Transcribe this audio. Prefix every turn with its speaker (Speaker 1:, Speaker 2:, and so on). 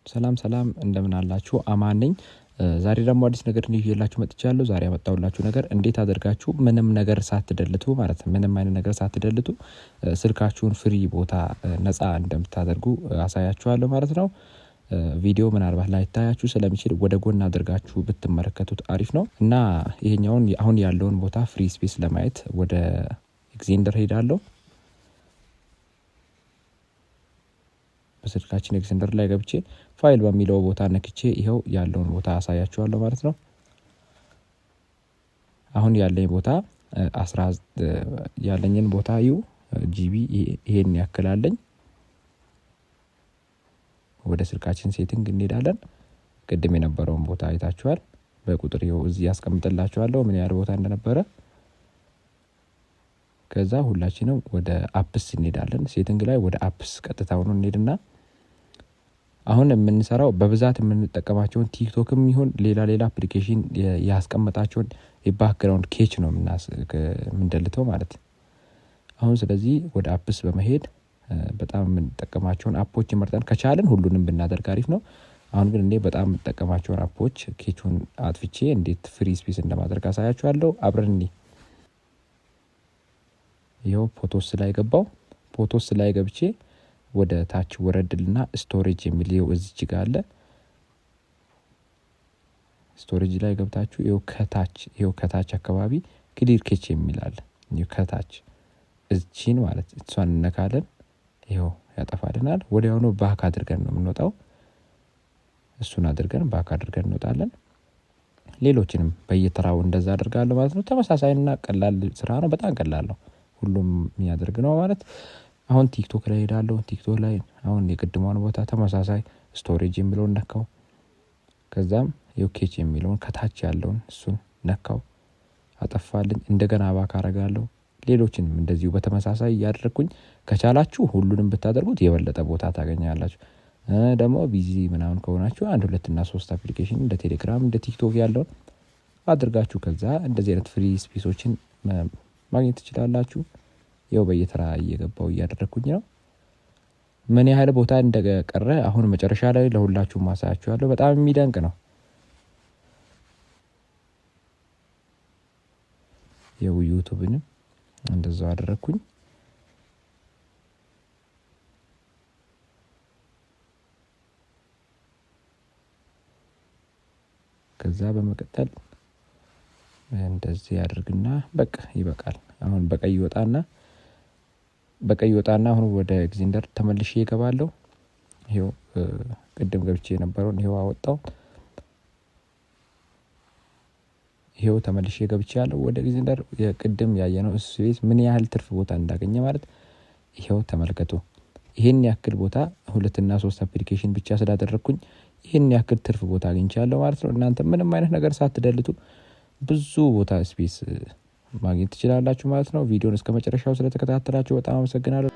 Speaker 1: ሰላም እንደምን አላችሁ? አማን ነኝ። ዛሬ ደግሞ አዲስ ነገር ይዤላችሁ መጥቻለሁ። ዛሬ ያመጣሁላችሁ ነገር እንዴት አድርጋችሁ ምንም ነገር ሳትደልቱ ማለት ነው ምንም አይነት ነገር ሳትደልቱ ስልካችሁን ፍሪ ቦታ ነፃ እንደምታደርጉ አሳያችኋለሁ ማለት ነው። ቪዲዮ ምናልባት ላይታያችሁ ስለሚችል ወደ ጎን አድርጋችሁ ብትመለከቱት አሪፍ ነው እና ይሄኛውን አሁን ያለውን ቦታ ፍሪ ስፔስ ለማየት ወደ ኤግዜንደር ሄዳለሁ። በስልካችን ኤግዜንደር ላይ ገብቼ ፋይል በሚለው ቦታ ነክቼ ይሄው ያለውን ቦታ አሳያችኋለሁ ማለት ነው። አሁን ያለኝ ቦታ 11 ያለኝን ቦታ ጂቢ ይሄን ያክላለኝ። ወደ ስልካችን ሴቲንግ እንሄዳለን። ቅድም የነበረውን ቦታ አይታችኋል። በቁጥር ይሄው እዚህ ያስቀምጥላችኋለሁ ምን ያህል ቦታ እንደነበረ። ከዛ ሁላችንም ወደ አፕስ እንሄዳለን። ሴቲንግ ላይ ወደ አፕስ ቀጥታውን እንሄድና አሁን የምንሰራው በብዛት የምንጠቀማቸውን ቲክቶክም ይሁን ሌላ አፕሊኬሽን ያስቀመጣቸውን የባክግራውንድ ኬች ነው የምንደልተው ማለት። አሁን ስለዚህ ወደ አፕስ በመሄድ በጣም የምንጠቀማቸውን አፖች መርጠን ከቻልን ሁሉንም ብናደርግ አሪፍ ነው። አሁን ግን እኔ በጣም የምጠቀማቸውን አፖች ኬቹን አጥፍቼ እንዴት ፍሪ ስፔስ እንደማድረግ አሳያችኋለሁ። አብረን ይሄው ፎቶስ ላይ ገባው። ፎቶስ ላይ ገብቼ ወደ ታች ወረድልና ስቶሬጅ የሚለው እዚች ጋር አለ። ስቶሬጅ ላይ ገብታችሁ ይሄው ከታች አካባቢ ክሊር ኬች የሚል አለ። ይሄው ከታች እዚችን ማለት እሷን እንነካለን። ይሄው ያጠፋልናል። ወዲያውኑ ባክ አድርገን ነው የምንወጣው። እሱን አድርገን ባክ አድርገን እንወጣለን። ሌሎችንም በየተራው እንደዛ አድርጋለሁ ማለት ነው። ተመሳሳይና ቀላል ስራ ነው። በጣም ቀላል ነው። ሁሉም የሚያደርግ ነው ማለት። አሁን ቲክቶክ ላይ ሄዳለሁ። ቲክቶክ ላይ አሁን የቅድሟን ቦታ ተመሳሳይ ስቶሬጅ የሚለውን ነካው። ከዛም ኬች የሚለውን ከታች ያለውን እሱን ነካው፣ አጠፋልኝ። እንደገና ባክ አደርጋለሁ። ሌሎችንም እንደዚሁ በተመሳሳይ እያደረኩኝ ከቻላችሁ ሁሉንም ብታደርጉት የበለጠ ቦታ ታገኛላችሁ። ደግሞ ቢዚ ምናምን ከሆናችሁ 1 2 እና 3 አፕሊኬሽን እንደ ቴሌግራም እንደ ቲክቶክ ያለውን አድርጋችሁ ከዛ እንደዚህ አይነት ፍሪ ስፔሶችን ማግኘት ትችላላችሁ። ያው በየተራ እየገባው እያደረኩኝ ነው። ምን ያህል ቦታ እንደቀረ አሁን መጨረሻ ላይ ለሁላችሁም ማሳያችኋለሁ። በጣም የሚደንቅ ነው። ዩቲዩብንም እንደዛው አደረኩኝ። ከዛ በመቀጠል እንደዚህ ያድርግና በቃ ይበቃል። አሁን በቀይ ወጣና አሁን ወደ ኤግዜንደር ተመልሼ እገባለሁ። ይሄው ቅድም ገብቼ የነበረውን ይሄው አወጣው። ይሄው ተመልሼ ገብቻለሁ ወደ ኤግዜንደር። የቅድም ያየነው ስፔስ ምን ያህል ትርፍ ቦታ እንዳገኘ ማለት ይሄው ተመልከቱ። ይሄን ያክል ቦታ 2 እና 3 አፕሊኬሽን ብቻ ስላደረኩኝ ይሄን ያክል ትርፍ ቦታ አግኝቻለሁ ማለት ነው። እናንተ ምንም አይነት ነገር ሳትደልቱ ብዙ ቦታ ስፔስ ማግኘት ትችላላችሁ ማለት ነው። ቪዲዮን እስከመጨረሻው ስለተከታተላችሁ በጣም አመሰግናለሁ።